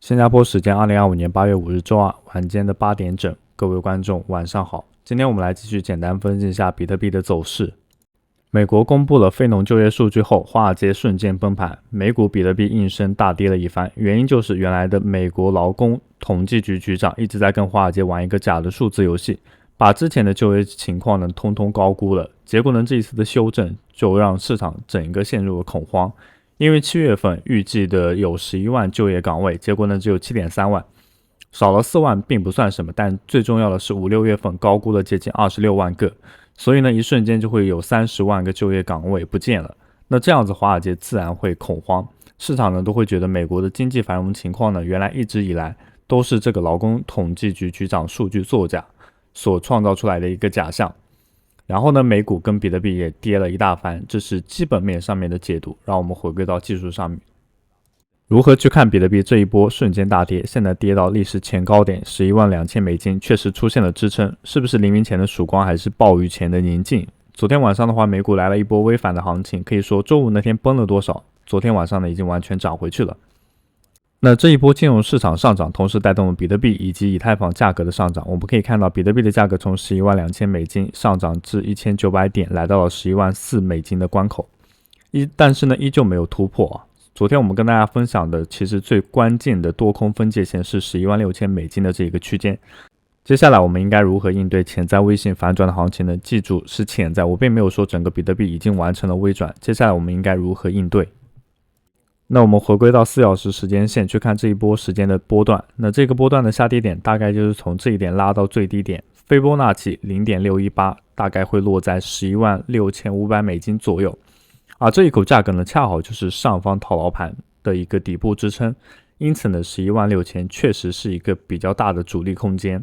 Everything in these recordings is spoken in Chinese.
新加坡时间2025年8月5日周二晚间的8点整，各位观众晚上好。今天我们来继续简单分析一下比特币的走势。美国公布了非农就业数据后，华尔街瞬间崩盘，美股比特币应声大跌了一番。原因就是原来的美国劳工统计局局长一直在跟华尔街玩一个假的数字游戏，把之前的就业情况呢通通高估了。结果呢这一次的修正就让市场整个陷入了恐慌。因为7月份预计的有11万就业岗位，结果呢只有 7.3 万，少了4万并不算什么，但最重要的是5、6月份高估了接近26万个，所以呢一瞬间就会有30万个就业岗位不见了。那这样子华尔街自然会恐慌，市场呢都会觉得美国的经济繁荣情况呢原来一直以来都是这个劳工统计局局长数据作假所创造出来的一个假象。然后呢，美股跟比特币也跌了一大番，这是基本面上面的解读。让我们回归到技术上面，如何去看比特币这一波瞬间大跌，现在跌到历史前高点112000美金，确实出现了支撑，是不是黎明前的曙光，还是暴雨前的宁静？昨天晚上的话，美股来了一波微反的行情，可以说周五那天崩了多少，昨天晚上呢已经完全涨回去了。那这一波金融市场上涨，同时带动了比特币以及以太坊价格的上涨。我们可以看到，比特币的价格从112000美金上涨至1900点，来到了114000美金的关口。但是呢，依旧没有突破啊。昨天我们跟大家分享的，其实最关键的多空分界线是116000美金的这一个区间。接下来我们应该如何应对潜在微型反转的行情呢？记住是潜在，我并没有说整个比特币已经完成了微转。接下来我们应该如何应对？那我们回归到4小时时间线去看这一波时间的波段，那这个波段的下跌点大概就是从这一点拉到最低点，斐波那契 0.618 大概会落在116500美金左右，而这一口价格呢恰好就是上方套牢盘的一个底部支撑，因此呢116000确实是一个比较大的阻力空间。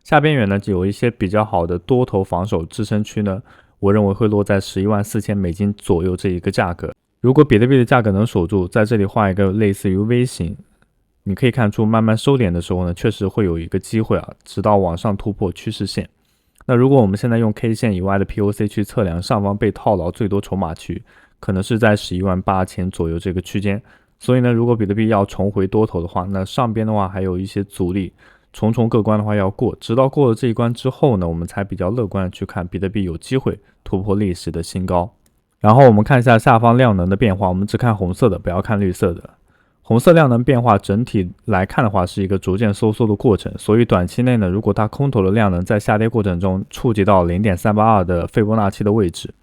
下边缘呢就有一些比较好的多头防守支撑区呢，我认为会落在114000美金左右这一个价格。如果比特币的价格能守住，在这里画一个类似于 V 型，你可以看出慢慢收敛的时候呢，确实会有一个机会啊，直到往上突破趋势线。那如果我们现在用 K 线以外的 POC 去测量上方被套牢最多筹码区，可能是在118000左右这个区间。所以呢，如果比特币要重回多头的话，那上边的话还有一些阻力，重重各关的话要过，直到过了这一关之后呢，我们才比较乐观的去看比特币有机会突破历史的新高。然后我们看一下下方量能的变化，我们只看红色的，不要看绿色的。红色量能变化整体来看的话是一个逐渐收缩的过程，所以短期内呢，如果它空头的量能在下跌过程中触及到 0.382 的斐波那契的位置，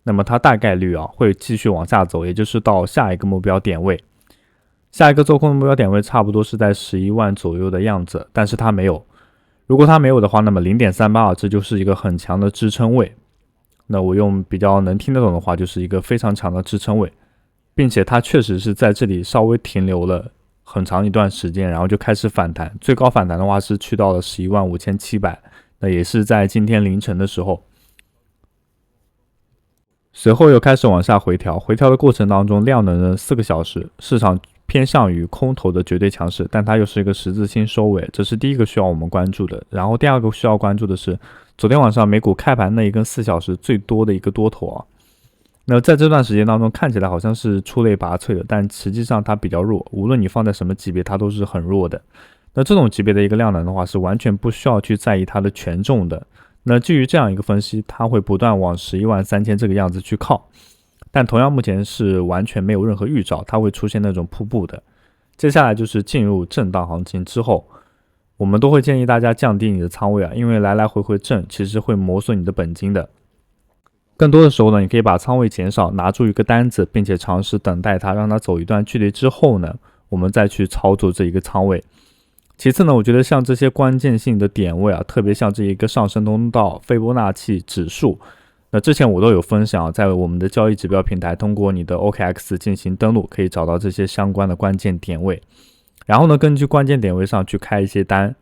那么它大概率会继续往下走，也就是到下一个目标点位。下一个做空的目标点位差不多是在11万左右的样子，但是它没有。如果它没有的话，那么 0.382 这就是一个很强的支撑位。那我用比较能听得懂的话，就是一个非常强的支撑位，并且它确实是在这里稍微停留了很长一段时间，然后就开始反弹，最高反弹的话是去到了115700，那也是在今天凌晨的时候，随后又开始往下回调，回调的过程当中量能的4个小时，市场偏向于空头的绝对强势，但它又是一个十字星收尾，这是第一个需要我们关注的。然后第二个需要关注的是昨天晚上美股开盘那一根4小时最多的一个多头啊，那在这段时间当中看起来好像是出类拔萃的，但实际上它比较弱，无论你放在什么级别它都是很弱的。那这种级别的一个量能的话是完全不需要去在意它的权重的。那基于这样一个分析，它会不断往113000这个样子去靠，但同样目前是完全没有任何预兆它会出现那种瀑布的。接下来就是进入震荡行情之后，我们都会建议大家降低你的仓位啊，因为来来回回震其实会磨损你的本金的。更多的时候呢，你可以把仓位减少，拿住一个单子，并且尝试等待它，让它走一段距离之后呢，我们再去操作这一个仓位。其次呢，我觉得像这些关键性的点位啊，特别像这一个上升通道、斐波那契指数，那之前我都有分享，在我们的交易指标平台，通过你的 OKX 进行登录，可以找到这些相关的关键点位。然后呢，根据关键点位上去开一些单。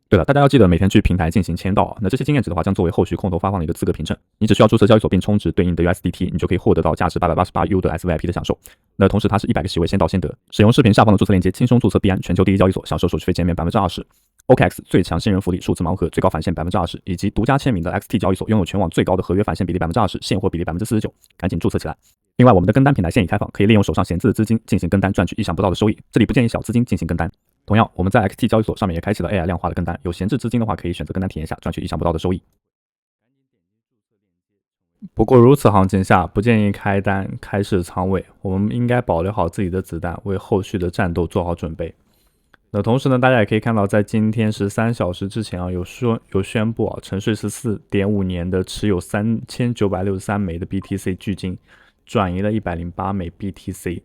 对了，大家要记得每天去平台进行签到，那这些经验值的话将作为后续空头发放的一个资格凭证。你只需要注册交易所并充值对应的 USDT， 你就可以获得到价值 888U 的 SVIP 的享受。那同时它是100个席位先到先得。使用视频下方的注册链接轻松注册币安全球第一交易所，享受手续费减免 20%。OKX 最强新人福利，数字盲盒最高返现 20%， 以及独家签名的 XT 交易所，拥有全网最高的合约返现比例 20%， 现货比例 49%， 赶紧注册起来。另外，我们的跟单平台现已开放，可以利用手上闲置的资金进行跟单，赚取意想不到的收益。这里不建议小资金进行跟单。同样，我们在 XT 交易所上面也开启了 AI 量化的跟单，有闲置资金的话，可以选择跟单体验下，赚取意想不到的收益。不过如此行情下，不建议开单开市仓位，我们应该保留好自己的子弹，为后续的战斗做好准备。那同时呢，大家也可以看到，在今天13小时之前有宣布沉睡14.5年的持有3963枚的 BTC 巨鲸转移了108枚 BTC，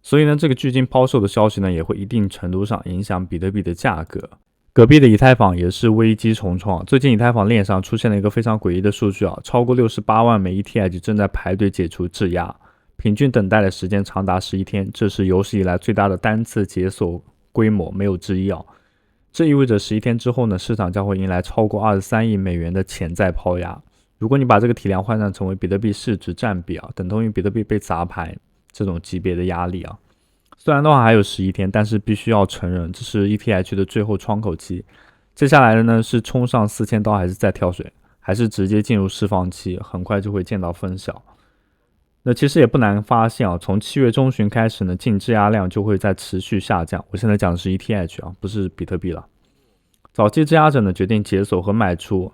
所以呢，这个巨鲸抛售的消息呢，也会一定程度上影响比特币的价格。隔壁的以太坊也是危机重创，最近以太坊链上出现了一个非常诡异的数据超过68万枚 ETH 正在排队解除质押，平均等待的时间长达11天，这是有史以来最大的单次解锁规模，没有之一这意味着11天之后呢，市场将会迎来超过23亿美元的潜在抛压。如果你把这个体量换算成为比特币市值占比等同于比特币被砸盘这种级别的压力虽然的话还有11天，但是必须要承认，这是 ETH 的最后窗口期。接下来的呢，是冲上4000刀，还是再跳水，还是直接进入释放期，很快就会见到分晓。那其实也不难发现从7月中旬开始呢，净质押量就会在持续下降。我现在讲的是 ETH 不是比特币了。早期质押者呢决定解锁和卖出。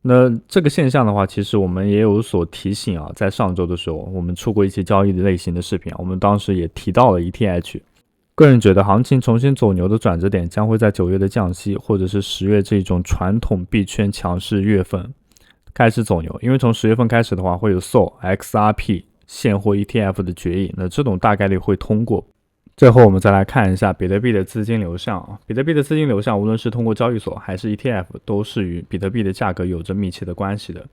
那这个现象的话，其实我们也有所提醒在上周的时候，我们出过一期交易的类型的视频我们当时也提到了 ETH。个人觉得行情重新走牛的转折点将会在9月的降息，或者是10月这种传统币圈强势月份开始走牛，因为从10月份开始的话，会有 SOL、XRP 现货 ETF 的决议，那这种大概率会通过。最后我们再来看一下比特币的资金流向比特币的资金流向无论是通过交易所还是 ETF 都是与比特币的价格有着密切的关系的。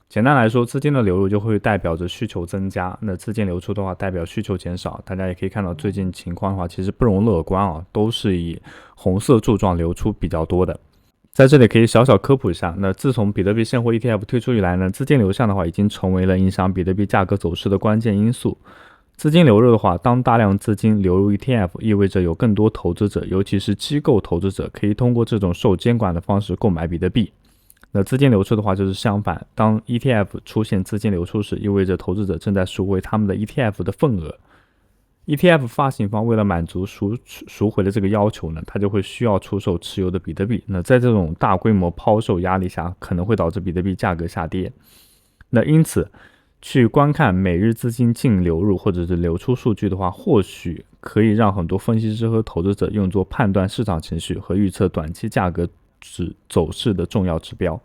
简单来说，资金的流入就会代表着需求增加，那资金流出的话代表需求减少。大家也可以看到最近情况的话其实不容乐观都是以红色柱状流出比较多的。在这里可以小小科普一下，那自从比特币现货 ETF 推出以来呢，资金流向的话已经成为了影响比特币价格走势的关键因素。资金流入的话，当大量资金流入 ETF， 意味着有更多投资者，尤其是机构投资者，可以通过这种受监管的方式购买比特币。那资金流出的话就是相反，当 ETF 出现资金流出时，意味着投资者正在赎回他们的 ETF 的份额。ETF 发行方为了满足赎回的这个要求呢，他就会需要出售持有的比特币。那在这种大规模抛售压力下，可能会导致比特币价格下跌。那因此去观看每日资金净流入或者是流出数据的话，或许可以让很多分析师和投资者用作判断市场情绪和预测短期价格走势的重要指标。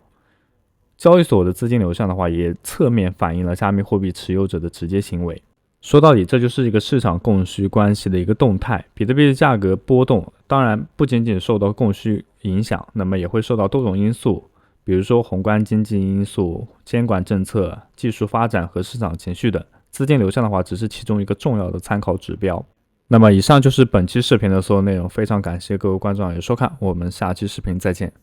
交易所的资金流向的话，也侧面反映了加密货币持有者的直接行为。说到底，这就是一个市场供需关系的一个动态。比特币的价格波动，当然不仅仅受到供需影响，那么也会受到多种因素，比如说宏观经济因素、监管政策、技术发展和市场情绪等。资金流向的话，只是其中一个重要的参考指标。那么以上就是本期视频的所有内容，非常感谢各位观众的收看，我们下期视频再见。